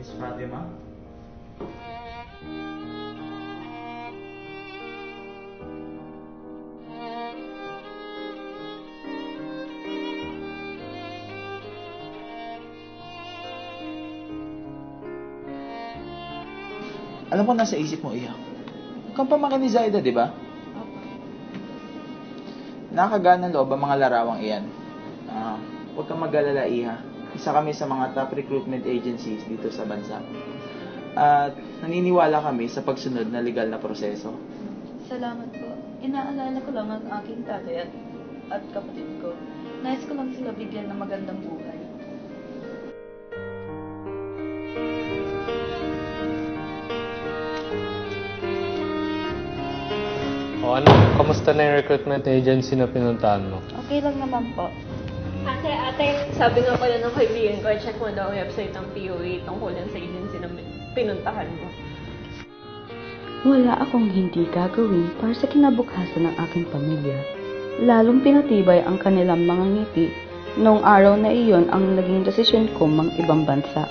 Miss Fatima? Alam ko nasa isip mo, Iha. Kang pamangkin ni Zaida, di ba? Nakakagaan ng loob ang mga larawang iyan. Huwag kang mag-alala, Iha. Isa kami sa mga top recruitment agencies dito sa bansa. At naniniwala kami sa pagsunod na legal na proseso. Salamat po. Inaalala ko lang ang aking tatay at kapatid ko. Nais ko lang sila bigyan ng magandang buhay. O ano, kamusta na yung recruitment agency na pinuntahan mo? Okay lang naman po. Ate, sabi nga pala ng kaibigan ko, check mo daw ang website ng POA tungkol sa agency na pinuntahan mo. Wala akong hindi gagawin para sa kinabukasan ng aking pamilya. Lalong pinatibay ang kanilang mga ngiti noong araw na iyon ang naging desisyon ko mang ibang bansa.